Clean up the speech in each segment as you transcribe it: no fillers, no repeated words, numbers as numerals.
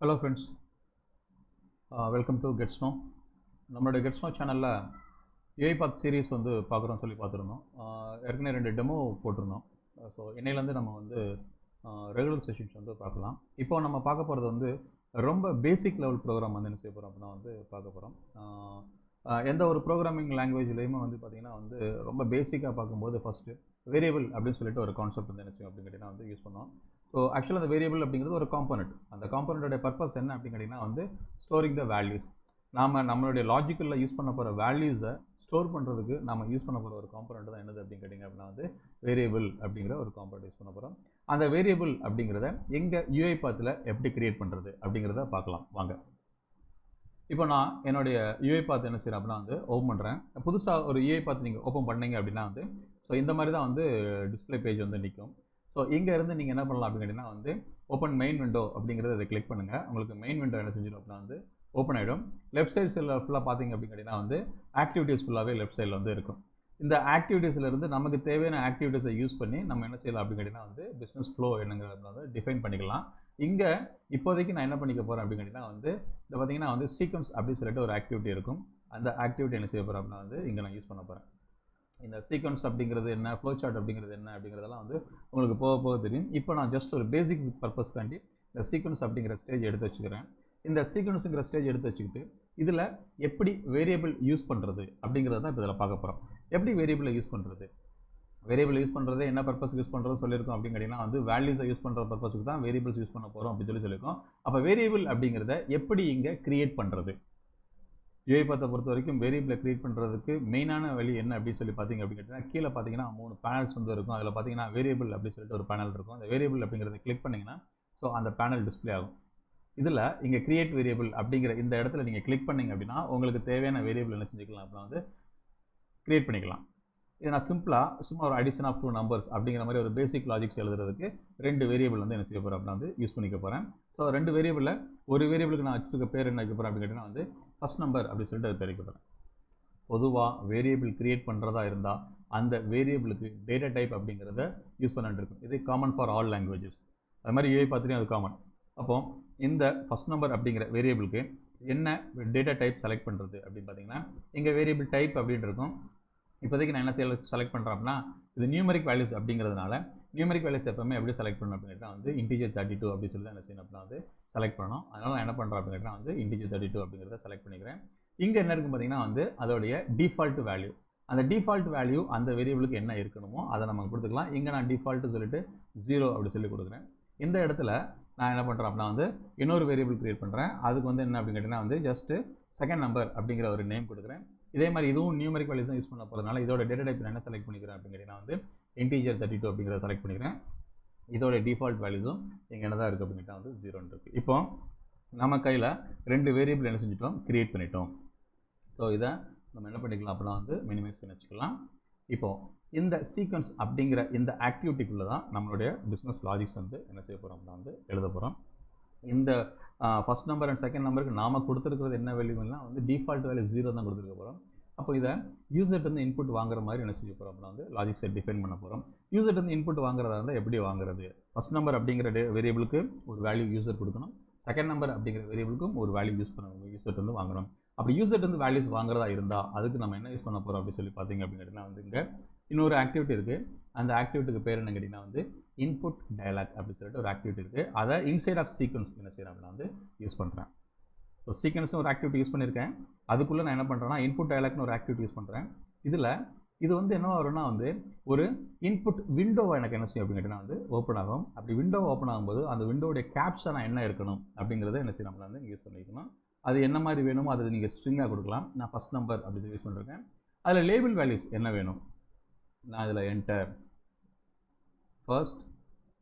Hello friends, welcome to Get Snow. நம்மளுடைய Get Snow சேனலில் UiPath series வந்து பார்க்குறோம் சொல்லி பார்த்துருந்தோம். ஏற்கனவே 2 டெமோ போட்டிருந்தோம். ஸோ இன்னையிலேருந்து நம்ம வந்து ரெகுலர் செஷன்ஸ் வந்து பார்க்கலாம். இப்போ நம்ம பார்க்க போகிறது வந்து ரொம்ப பேசிக் லெவல் ப்ரோக்ராம் வந்து என்ன செய்ய போகிறோம் அப்படின்னா வந்து பார்க்க போகிறோம். எந்த ஒரு ப்ரோக்ராமிங் லாங்குவேஜ்லேயுமே வந்து பார்த்திங்கன்னா வந்து ரொம்ப பேசிக்காக பார்க்கும்போது ஃபஸ்ட்டு வேரியபிள் அப்படின்னு சொல்லிட்டு ஒரு கான்செப்ட் வந்து என்ன செய்யும் அப்படின்னு கேட்டிங்கன்னா வந்து யூஸ் பண்ணோம். ஸோ ஆக்சுவலாக அந்த வேரியபிள் அப்படிங்கிறது ஒரு காம்பனண்ட். அந்த காம்பனண்ட்டோட பர்பஸ் என்ன அப்படின்னு கேட்டிங்கன்னா வந்து ஸ்டோரிங் த வேல்யூஸ். நம்மளுடைய லாஜிக்கலில் யூஸ் பண்ண போகிற வேல்யூஸை ஸ்டோர் பண்ணுறதுக்கு நம்ம யூஸ் பண்ண போகிற ஒரு காம்பனண்ட் தான் என்னது அப்படின்னு கேட்டிங்க அப்படின்னா வந்து வேரியபிள் அப்படிங்கிற ஒரு காம்பனண்ட் யூஸ் பண்ண போகிறோம். அந்த வேரியபிள் அப்படிங்கிறத எங்கள் UiPathல எப்படி கிரியேட் பண்ணுறது அப்படிங்கிறத பார்க்கலாம் வாங்க. இப்போ நான் என்னுடைய UiPath என்ன செய்கிறேன் அப்படின்னா வந்து ஓப்பன் பண்ணுறேன். புதுசாக ஒரு UiPath நீங்கள் ஓப்பன் பண்ணீங்க அப்படின்னா வந்து ஸோ இந்த மாதிரி தான் வந்து டிஸ்பிளே பேஜ் வந்து நிற்கும். ஸோ இங்கே இருந்து நீங்கள் என்ன பண்ணலாம் அப்படின்னு கேட்டிங்கன்னா வந்து ஓப்பன் மெயின் விண்டோ அப்படிங்கிறத அதை கிளிக் பண்ணுங்கள். உங்களுக்கு மெயின் விண்டோ என்ன செஞ்சிடும் அப்படின்னா வந்து ஓப்பன் ஆகிடும். லெஃப்ட் சைட்ஸில் ஃபுல்லாக பார்த்தீங்க அப்படின்னு கேட்டிங்கன்னா வந்து ஆக்டிவிட்டீஸ் ஃபுல்லாகவே லெஃப்ட் சைடில் வந்து இருக்கும். இந்த ஆக்டிவிட்டீஸ்லேருந்து நமக்கு தேவையான ஆக்டிவிட்டீஸை யூஸ் பண்ணி நம்ம என்ன செய்யலாம் அப்படின்னு கேட்டிங்கன்னா வந்து பிஸ்னஸ் ஃப்ளோ என்னங்கிறத வந்து டிஃபைன் பண்ணிக்கலாம். இங்கே இப்போதைக்கு நான் என்ன பண்ணிக்க போகிறேன் அப்படின்னு கேட்டிங்கன்னா வந்து இதை பார்த்தீங்கன்னா வந்து சீக்வன்ஸ் அப்படின்னு சொல்லிட்டு ஒரு ஆக்டிவிட்டி இருக்கும். அந்த ஆக்டிவிட்டி என்ன செய்ய போகிறேன் அப்படின்னா வந்து இங்கே நான் யூஸ் பண்ண போகிறேன். இந்த சீக்வன்ஸ் அப்படிங்கிறது என்ன, ஃப்ளோ சார்ட் அப்படிங்கிறது என்ன அப்படிங்கிறதெல்லாம் வந்து உங்களுக்கு போக போக தெரியும். இப்போ நான் ஜஸ்ட் ஒரு பேசிக் பர்பஸ்க்காண்டி இந்த சீக்வன்ஸ் அப்படிங்கிற ஸ்டேஜ் எடுத்து வச்சுக்கிறேன். இந்த சீக்வன்ஸுங்கிற ஸ்டேஜ் எடுத்து வச்சுக்கிட்டு இதில் எப்படி வேரியபிள் யூஸ் பண்ணுறது அப்படிங்கிறத தான் இப்போ இதில் பார்க்க போகிறோம். எப்படி வேரியபிளை யூஸ் பண்ணுறது, வேரியபிள் யூஸ் பண்ணுறது என்ன பர்பஸ்க்கு யூஸ் பண்ணுறதுன்னு சொல்லியிருக்கோம் அப்படின்னு கேட்டிங்கன்னா வந்து வேல்யூஸை யூஸ் பண்ணுற பர்பஸ்க்கு தான் வேரியபிள்ஸ் யூஸ் பண்ண போகிறோம் அப்படின்னு சொல்லியிருக்கோம். அப்போ வேரியபிள் அப்படிங்கிறத எப்படி இங்கே கிரியேட் பண்ணுறது, UiPath பொறுத்த வரைக்கும் வேரியபிளை கிரியேட் பண்ணுறதுக்கு மெயினான வழி என்ன அப்படின்னு சொல்லி பார்த்தீங்க அப்படின்னு கேட்டிங்கன்னா கீழே பார்த்தீங்கன்னா 3 பேனல்ஸ் வந்து இருக்கும். அதில் பார்த்தீங்கன்னா வேரியபிள் அப்படின்னு சொல்லிட்டு ஒரு பேனல் இருக்கும். அந்த வேரியபிள் அப்படிங்கிறத கிளிக் பண்ணிங்கன்னா ஸோ அந்த பேனல் டிஸ்பிளே ஆகும். இதில் இங்கே கிரியேட் வேரியபிள் அப்படிங்கிற இந்த இடத்துல நீங்கள் கிளிக் பண்ணிங்க அப்படின்னா உங்களுக்கு தேவையான வேரியபிள் என்ன செஞ்சுக்கலாம் அப்படின்னா வந்து கிரியேட் பண்ணிக்கலாம். இதை நான் சிம்பிளாக சும்மா ஒரு அடிஷன் ஆஃப் 2 நம்பர்ஸ் அப்படிங்கிற மாதிரி ஒரு பேசிக் லாஜிக்ஸ் எழுதுறதுக்கு 2 வேரியபிள் வந்து என்ன செய்ய போகிறேன் அப்படின்னா வந்து யூஸ் பண்ணிக்க போகிறேன். ஸோ 2 வேரியபிளில் ஒரு வேரியபிளுக்கு நான் வச்சுருக்க பேர் என்ன வைக்க போகிறேன் அப்படின்னு கேட்டிங்கன்னா வந்து ஃபஸ்ட் நம்பர் அப்படின்னு சொல்லிட்டு அதை தெரிவிக்க போகிறேன். பொதுவாக வேரியபிள் கிரியேட் பண்ணுறதா இருந்தால் அந்த வேரியபிளுக்கு டேட்டா டைப் அப்படிங்கிறத யூஸ் பண்ணிட்டு இருக்கும். இது காமன் ஃபார் ஆல் லாங்குவேஜஸ். அது மாதிரி UiPathலையும் அது காமன். அப்போ இந்த ஃபஸ்ட் நம்பர் அப்படிங்கிற வேரியபிளுக்கு என்ன டேட்டா டைப் செலக்ட் பண்ணுறது அப்படின்னு பார்த்தீங்கன்னா இங்கே வேரியபிள் டைப் அப்படின்னு இருக்கும். இப்போதைக்கு நான் என்ன செலக்ட் பண்ணுறேன் அப்படின்னா இது நியூமரிக் வேல்யூஸ் அப்படிங்கிறதுனால நியூமரிக் வேல்யூஸ் எப்பவுமே எப்படி செலக்ட் பண்ணணும் அப்படின்னா வந்து இன்டிஜர் 32 அப்படின்னு சொல்லி என்ன செய்யணும் அப்படின்னா வந்து செலக்ட் பண்ணணும். அதனால் நான் என்ன பண்ணுறேன் அப்படின்னா வந்து இன்டிஜர் 32 அப்படிங்கிறத செலக்ட் பண்ணிக்கிறேன். இங்கே என்ன இருக்கும் பார்த்தீங்கன்னா வந்து அதோடைய டிஃபால்ட் வேல்யூ, அந்த டிஃபால்ட் வேல்யூ அந்த வேரியபிளுக்கு என்ன இருக்கணுமோ அதை நம்ம கொடுத்துக்கலாம். இங்கே நான் டிஃபால்ட்டு சொல்லிட்டு 0 அப்படி சொல்லி கொடுக்குறேன். இந்த இடத்துல நான் என்ன பண்ணுறேன் அப்படின்னா வந்து இன்னொரு வேரியபிள் கிரியேட் பண்ணுறேன். அதுக்கு வந்து என்ன அப்படின்னு கேட்டிங்கன்னா வந்து ஜஸ்ட்டு செகண்ட் நம்பர் அப்படிங்கிற ஒரு நேம் கொடுக்குறேன். இதே மாதிரி இதுவும் நியூமரிக் வேல்யூஸ் தான் யூஸ் பண்ண போகிறதுனால இதோட டேட்டா டைப் என்ன செலக்ட் பண்ணிக்கிறேன் அப்படின்னு கேட்டிங்கன்னா வந்து இன்டிஜர் 32 அப்படிங்கிறத செலக்ட் பண்ணிக்கிறேன். இதோட டிஃபால்ட் வேல்யூஸும் இங்கே என்ன தான் இருக்குது அப்படின்னு கேட்டால் வந்து 0 இருக்குது. இப்போ நம்ம கையில் 2 வேரியபிள் என்ன செஞ்சிட்டோம், கிரியேட் பண்ணிட்டோம். ஸோ இதை நம்ம என்ன பண்ணிக்கலாம் அப்படின்னா வந்து மினிமைஸ் பண்ணி வச்சுக்கலாம். இப்போது இந்த சீக்வன்ஸ் அப்படிங்கிற இந்த ஆக்டிவிட்டிக்குள்ளே தான் நம்மளுடைய பிஸ்னஸ் லாஜிக்ஸ் வந்து என்ன செய்ய போகிறோம் அப்படின்னா வந்து எழுத போகிறோம். இந்த ஃபஸ்ட் நம்பர் அண்ட் செகண்ட் நம்பருக்கு நாம் கொடுத்துருக்கிறது என்ன வேல்யூனா வந்து டிஃபால்ட் வேல்யூ 0 தான் கொடுத்துருக்க போகிறோம். அப்போ இதை யூசர்ட்டு வந்து இன்புட் வாங்குற மாதிரி என்ன செய்ய போகிறோம் அப்படின்னா வந்து லாஜிக்ஸை டிஃபைன் பண்ண போகிறோம். யூசர்ட்டு வந்து இன்புட் வாங்குறதா இருந்தால் எப்படி வாங்குறது, ஃபஸ்ட் நம்பர் அப்படிங்கிற வேரியபிளுக்கு ஒரு வேல்யூ யூசர் கொடுக்கணும், செகண்ட் நம்பர் அப்படிங்கிற வேரியபிளுக்கும் ஒரு வேல்யூ யூஸ் பண்ணணும், யூசர்ட்டு வந்து வாங்கணும். அப்படி யூசர்ட்டு வந்து வேல்யூஸ் வாங்குறதா இருந்தால் அதுக்கு நம்ம என்ன யூஸ் பண்ண போகிறோம் அப்படின்னு சொல்லி பார்த்தீங்க அப்படின்னா வந்து இங்கே இன்னொரு ஆக்டிவிட்டி இருக்குது. அந்த ஆக்டிவிட்டிக்கு பேர் என்ன கேட்டிங்கன்னா வந்து இன்புட் டயலாக் அப்படின்னு சொல்லிட்டு ஒரு ஆக்டிவிட்டி இருக்குது. அதை இன்சைட் ஆஃப் சீக்வன்ஸ் என்ன செய்கிறேன் அப்படின்னா வந்து யூஸ் பண்ணுறேன். ஸோ சீக்வன்ஸ்னு ஒரு ஆக்டிவிட்டி யூஸ் பண்ணியிருக்கேன். அதுக்குள்ளே நான் என்ன பண்ணுறேன்னா இன்புட் டயலாக்னு ஒரு ஆக்டிவிட்டி யூஸ் பண்ணுறேன். இதில் இது வந்து என்ன வரும்னா வந்து ஒரு இன்புட் விண்டோவை எனக்கு என்ன செய்யும் அப்படின்னு கேட்டிங்கன்னா வந்து ஓப்பன் ஆகும். அப்படி விண்டோ ஓப்பன் ஆகும்போது அந்த விண்டோடைய கேப்ஷனாக என்ன இருக்கணும் அப்படிங்கிறத என்ன செய்யணும் அப்படின்னா வந்து யூஸ் பண்ணிக்கணும். அது என்ன மாதிரி வேணுமோ அதை நீங்கள் ஸ்ட்ரிங்காக கொடுக்கலாம். நான் ஃபஸ்ட் நம்பர் அப்படி சொல்லி யூஸ் பண்ணியிருக்கேன். அதில் லேபிள் வேல்யூஸ் என்ன வேணும், நான் இதில் என்டர் ஃபர்ஸ்ட்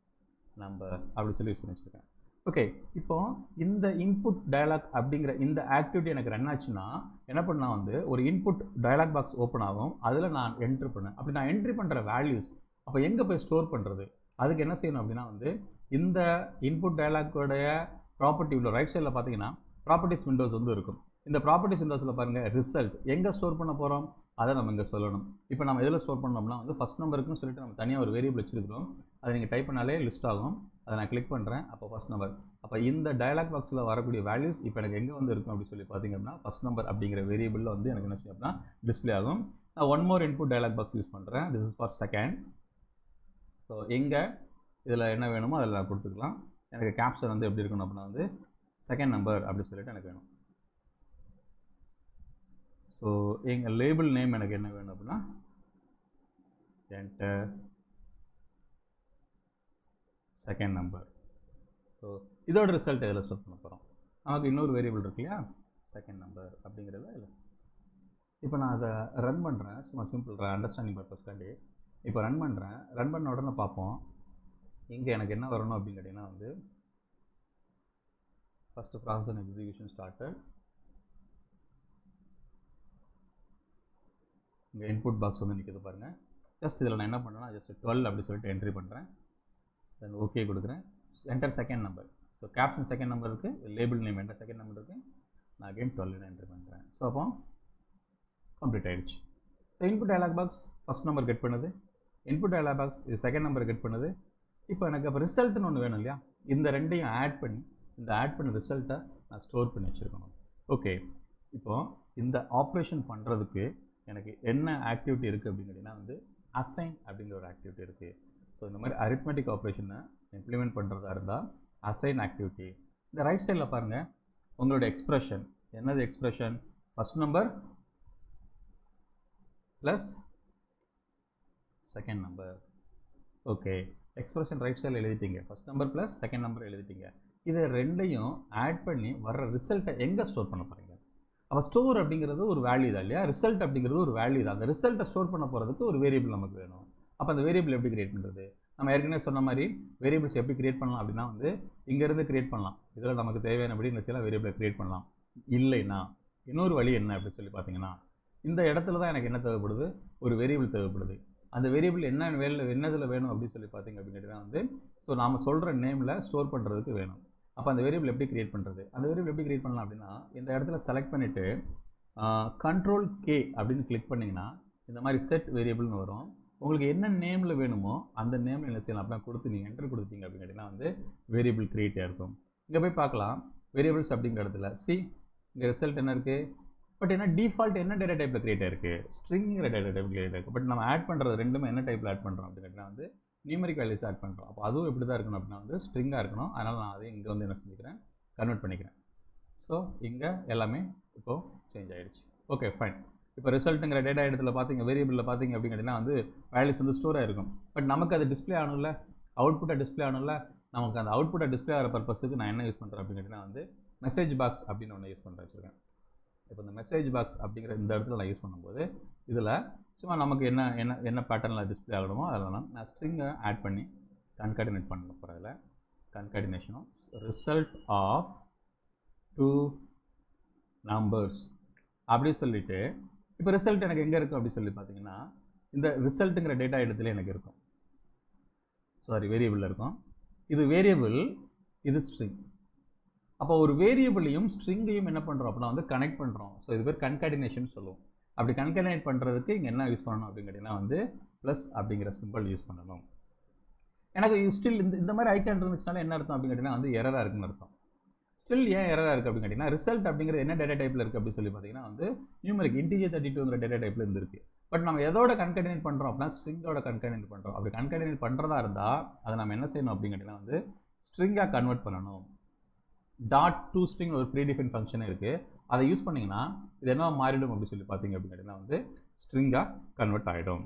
நம்பர் அப்படி சொல்லி யூஸ் பண்ணி வச்சுருக்கேன். ஓகே, இப்போ இந்த இன்புட் டயலாக் அப்படிங்கிற இந்த ஆக்டிவிட்டி எனக்கு ரன் ஆச்சுன்னா என்ன பண்ணால் வந்து ஒரு இன்புட் டயலாக் பாக்ஸ் ஓப்பன் ஆகும். அதில் நான் என்ட்ரு பண்ணேன். அப்படி நான் என்ட்ரி பண்ணுற வேல்யூஸ் அப்போ எங்கே போய் ஸ்டோர் பண்ணுறது, அதுக்கு என்ன செய்யணும் அப்படின்னா வந்து இந்த இன்புட் டயலாக்கோடைய ப்ராப்பர்ட்டி உள்ள ரைட் சைடில் பார்த்தீங்கன்னா ப்ராப்பர்ட்டிஸ் விண்டோஸ் வந்து இருக்கும். இந்த ப்ராப்பர்ட்டிஸ் விண்டோஸில் பாருங்கள் ரிசல்ட் எங்கே ஸ்டோர் பண்ண போகிறோம் அதை நம்ம இங்கே சொல்லணும். இப்போ நம்ம எதில் ஸ்டோர் பண்ணோம்னா வந்து ஃபஸ்ட் நம்பருக்குன்னு சொல்லிட்டு நம்ம தனியாக ஒரு வேரியபிள் வச்சுருக்கிறோம். அதை நீங்கள் டைப் பண்ணாலே லிஸ்ட் ஆகும். அதை நான் கிளிக் பண்ணுறேன். அப்போ ஃபஸ்ட் நம்பர். அப்போ இந்த டயலாக் பாக்ஸில் வரக்கூடிய வேல்யூஸ் இப்போ எனக்கு எங்கே வந்து இருக்கும் அப்படின்னு சொல்லி பார்த்தீங்க அப்படின்னா ஃபஸ்ட் நம்பர் அப்படிங்கிற வேரியபிளில் வந்து எனக்கு என்ன செய்யும் அப்படின்னா டிஸ்பிளே ஆகும். நான் one more input dialog box use பண்ணுறேன். This is for second. So எங்கே இதில் என்ன வேணுமோ அதில் நான் கொடுத்துக்கலாம். எனக்கு கேப்சர் வந்து எப்படி இருக்கணும் அப்படின்னா வந்து செகண்ட் நம்பர் அப்படின்னு சொல்லிட்டு எனக்கு வேணும். ஸோ எங்கள் லேபிள் நேம் எனக்கு என்ன வேணும் அப்படின்னா என்டர் செகண்ட் நம்பர். ஸோ இதோட ரிசல்ட் எதில் ஸ்டோர் பண்ண போகிறோம்? நமக்கு இன்னொரு வேரியபிள் இருக்கு இல்லையா, செகண்ட் நம்பர் அப்படிங்கிறத இல்லை. இப்போ நான் அதை ரன் பண்ணுறேன். சும்மா சிம்பிள் அண்டர்ஸ்டாண்டிங் பர்பஸ்க்காண்டி இப்போ ரன் பண்ணுறேன். ரன் பண்ண உடனே பார்ப்போம் இங்கே எனக்கு என்ன வரணும் அப்படின்னு கேட்டிங்கன்னா வந்து first process and execution started. இங்கே இன்புட் பாக்ஸ் வந்து நிற்கிது பாருங்கள். ஜஸ்ட் இதில் நான் என்ன பண்ணுறேன்னா ஜஸ்ட் 12 அப்படி சொல்லிட்டு என்ட்ரி பண்ணுறேன். தென் ஓகே கொடுக்குறேன். Enter second number. So caption second number இருக்குது, label name enter second number இருக்குது. நான் அகைன் 12 என்ட்ரி பண்ணுறேன். ஸோ அப்போ கம்ப்ளீட் ஆகிடுச்சு. So input dialog box first number get பண்ணுது, இன்புட் டயலாக் பாக்ஸ் இது செகண்ட் நம்பர் கெட் பண்ணுது. இப்போ எனக்கு அப்போ ரிசல்ட்னு ஒன்று வேணும் இல்லையா, இந்த ரெண்டையும் ஆட் பண்ணி இந்த ஆட் பண்ண ரிசல்ட்டை நான் ஸ்டோர் பண்ணி வச்சுருக்கணும். ஓகே, இப்போது இந்த ஆப்ரேஷன் பண்ணுறதுக்கு எனக்கு என்ன ஆக்டிவிட்டி இருக்குது அப்படின்னு கேட்டிங்கன்னா வந்து அசைன் அப்படிங்கிற ஒரு ஆக்டிவிட்டி இருக்குது. ஸோ இந்த மாதிரி அரித்மெட்டிக் ஆப்ரேஷனை இம்ப்ளிமெண்ட் பண்ணுறதா இருந்தால் அசைன் ஆக்டிவிட்டி. இந்த ரைட் சைடில் பாருங்கள் உங்களோட எக்ஸ்ப்ரெஷன் என்னது, expression first number plus second number. Okay, expression right சைடில் எழுதிட்டீங்க, first number plus second number எழுதிட்டீங்க. இதை ரெண்டையும் ஆட் பண்ணி வர்ற ரிசல்ட்டை எங்கே ஸ்டோர் பண்ண போகிறீங்க? அப்போ ஸ்டோர் அப்படிங்கிறது ஒரு வேல்யூ தான் இல்லையா, ரிசல்ட் அப்படிங்கிறது ஒரு வேல்யூ தான். அந்த ரிசல்ட்டை ஸ்டோர் பண்ண போகிறதுக்கு ஒரு வேரியபிள் நமக்கு வேணும். அப்போ அந்த வேரியபிள் எப்படி கிரியேட் பண்ணுறது? நம்ம ஏற்கனவே சொன்ன மாதிரி வேரியபிள்ஸ் எப்படி கிரியேட் பண்ணலாம் அப்படின்னா வந்து இங்கேருந்து கிரியேட் பண்ணலாம். இதில் நமக்கு தேவையானபடி இந்த சில வேரியபிளை கிரியேட் பண்ணலாம். இல்லைன்னா இன்னொரு வழி என்ன அப்படின்னு சொல்லி பார்த்தீங்கன்னா இந்த இடத்துல தான் எனக்கு என்ன தேவைப்படுது, ஒரு வேரியபிள் தேவைப்படுது. அந்த வேரியபிள் என்னதில் வேணும் அப்படின்னு சொல்லி பார்த்தீங்க அப்படிங்கிறது வந்து ஸோ நாம் சொல்கிற நேமில் ஸ்டோர் பண்ணுறதுக்கு வேணும். அப்போ அந்த வேரியபிள் எப்படி கிரியேட் பண்ணுறது? அந்த வேரியபிள் எப்படி கிரியேட் பண்ணலாம் அப்படின்னா இந்த இடத்துல செலக்ட் பண்ணிவிட்டு கண்ட்ரோல் கே அப்படின்னு கிளிக் பண்ணிங்கன்னா இந்த மாதிரி செட் வேரியபிள்னு வரும். உங்களுக்கு என்ன நேமில் வேணுமோ அந்த நேமில் என்ன செய்யலாம் அப்படின்னா கொடுத்து நீங்கள் என்டர் கொடுத்தீங்க அப்படின்னு கேட்டிங்கன்னா வந்து வேரியபிள் கிரியேட்டாக இருக்கும். இங்கே போய் பார்க்கலாம் வேரியபிள்ஸ் அப்படிங்கிற இடத்துல இங்கே ரிசல்ட் என்ன இருக்குது, பட் என்ன டிஃபால்ட் என்ன டேட்டா டைப்பில் கிரியேட் ஆயிருக்கு, ஸ்ட்ரிங்கிற டேட்டா டைப் கிரியேட் ஆயிருக்கு. பட் நம்ம ஆட் பண்ணுறது ரெண்டுமே என்ன டைப்பில் ஆட் பண்ணுறோம் அப்படின்னு கேட்டிங்கன்னா வந்து நியூமரிக் வேல்யூஸ் ஆட் பண்ணுறோம். அப்போ அதுவும் எப்படி தான் இருக்கணும் அப்படின்னா வந்து ஸ்ட்ரிங்காக இருக்கணும். அதனால் நான் அதையும் இங்கே வந்து என்ன செஞ்சுக்கிறேன், கன்வெர்ட் பண்ணிக்கிறேன். ஸோ இங்கே எல்லாமே இப்போது சேஞ்ச் ஆகிடுச்சு. Okay fine. இப்போ ரிசல்ட்டுங்கிற டேட்டா இடத்துல பார்த்தீங்க, வேரியபிளில் பார்த்தீங்க அப்படின்னு கேட்டிங்கன்னா வந்து வேல்யூஸ் வந்து ஸ்டோர் ஆகிருக்கும். பட் நமக்கு அது டிஸ்பிளே ஆகணும்ல, அவுட்புட்டாக டிஸ்பிளே ஆகணும்ல. நமக்கு அந்த அவுட்புட்டாக டிஸ்பிளே ஆகிற பர்பஸுக்கு நான் என்ன யூஸ் பண்ணுறேன் அப்படின்னு கேட்டிங்கன்னா வந்து மெசேஜ் பாக்ஸ் அப்படின்னு ஒன்று யூஸ் பண்ணுற வச்சுருக்கேன். இப்போ இந்த மெசேஜ் பாக்ஸ் அப்படிங்கிற இந்த இடத்துல நான் யூஸ் பண்ணும்போது இதில் சும்மா நமக்கு என்ன பேட்டர்னில் டிஸ்பிளே ஆகணுமோ அதில் நான் ஸ்ட்ரிங்கை ஆட் பண்ணி கன்கார்டினேட் பண்ண போகிறதில்ல. கன்கார்டினேஷனும் ரிசல்ட் ஆஃப் 2 நம்பர்ஸ் அப்படி சொல்லிவிட்டு இப்போ ரிசல்ட் எனக்கு எங்கே இருக்கும் அப்படி சொல்லி பார்த்தீங்கன்னா இந்த ரிசல்ட்டுங்கிற டேட்டா இடத்துல எனக்கு இருக்கும். சாரி, வேரியபிளில் இருக்கும். இது வேரியபிள், இது ஸ்ட்ரிங். அப்போ ஒரு வேரியபிளையும் ஸ்ட்ரிங்கையும் என்ன பண்ணுறோம் அப்படின்னா வந்து கனெக்ட் பண்ணுறோம். ஸோ இது பேர் கன்கார்டினேஷன் சொல்லுவோம். அப்படி கன்கார்டினேட் பண்ணுறதுக்கு இங்கே என்ன யூஸ் பண்ணணும் அப்படின்னு கேட்டிங்கன்னா வந்து ப்ளஸ் அப்படிங்கிற சிம்பிள் யூஸ் பண்ணணும். எனக்கு ஸ்டில் இந்த மாதிரி ஐக்கான் இருந்துச்சுனால என்ன அர்த்தம் அப்படின்னு கேட்டிங்கன்னா வந்து எரராக இருக்குன்னு அர்த்தம். ஸ்டில் ஏன் எரராக இருக்குது அப்படின்னு கேட்டிங்கன்னா ரிசல்ட் அப்படிங்கிறது என்ன டேட்டா டைப்பில் இருக்குது அப்படின்னு சொல்லி பார்த்தீங்கன்னா வந்து நியூமரிக் இன்டிஜர் 32ங்கிற டேட்டா டைப்பில் இருந்திருக்கு. பட் நம்ம எதோட கன்கார்டினேட் பண்ணுறோம் அப்படின்னா ஸ்ட்ரிங்கோட கன்கார்டினேட் பண்ணுறோம். அப்படி கன்கார்டினேட் பண்ணுறதா இருந்தால் அதை நம்ம என்ன செய்யணும் அப்படின்னு கேட்டிங்கன்னா வந்து ஸ்ட்ரிங்காக கன்வெர்ட் பண்ணணும். .to string ஒரு ப்ரீடிஃபைன் ஃபங்க்ஷன் இருக்குது. அதை யூஸ் பண்ணிங்கன்னா இது என்ன மாறிடும் அப்படின்னு சொல்லி பார்த்தீங்க அப்படின்னு கேட்டிங்கன்னா வந்து ஸ்ட்ரிங்காக கன்வெர்ட் ஆகிடும்.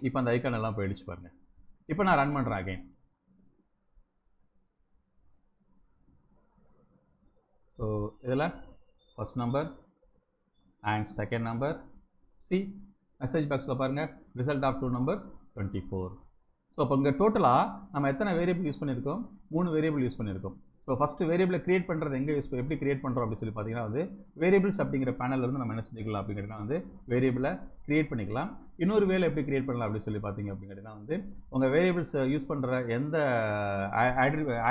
இப்போ அந்த ஐக்கான் எல்லாம் போயிடுச்சு பாருங்கள். இப்போ நான் ரன் பண்ணுறேன் அகைன். ஸோ இதில் first number and second number message பாக்ஸில் பாருங்கள் ரிசல்ட் ஆஃப் 2 நம்பர்ஸ் 24. ஸோ அப்போ இங்கே டோட்டலாக நம்ம எத்தனை வேரியபிள் யூஸ் பண்ணியிருக்கோம், 3 வேரியபிள் யூஸ் பண்ணியிருக்கோம். ஸோ ஃபஸ்ட்டு வேரியபிளை கிரியேட் பண்ணுறது எங்கே எப்படி கிரியேட் பண்ணுறோம் அப்படின்னு சொல்லி பார்த்தீங்கன்னா வந்து வேரியபிள்ஸ் அப்படிங்கிற பேனலிருந்து நம்ம என்ன செஞ்சுக்கலாம் அப்படிங்கிறதுனா வந்து வேரியபிளை கிரியேட் பண்ணிக்கலாம். இன்னொரு வேலை எப்படி கிரியேட் பண்ணலாம் அப்படின்னு சொல்லி பார்த்தீங்க அப்படிங்கிறதுனா வந்து உங்கள் வேரியபிள்ஸ் யூஸ் பண்ணுற எந்த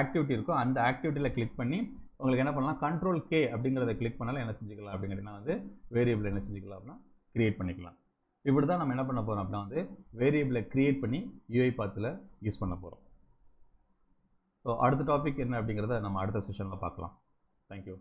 ஆக்டிவிட்டி இருக்கோ அந்த ஆக்டிவிட்டியில் கிளிக் பண்ணி உங்களுக்கு என்ன பண்ணலாம், கண்ட்ரோல் கே அப்படிங்கிறத கிளிக் பண்ணாலும் என்ன செஞ்சுக்கலாம் அப்படிங்கிறதுனா வந்து வேரியபிளை என்ன செஞ்சுக்கலாம் அப்படின்னா கிரியேட் பண்ணிக்கலாம். இப்படி தான் நம்ம என்ன பண்ண போகிறோம் அப்படின்னா வந்து வேரியபிளை கிரியேட் பண்ணி UiPathல யூஸ் பண்ண போகிறோம். ஸோ அடுத்த டாபிக் என்ன அப்படிங்கிறத நம்ம அடுத்த செஷனில் பார்க்கலாம். தேங்க்யூ.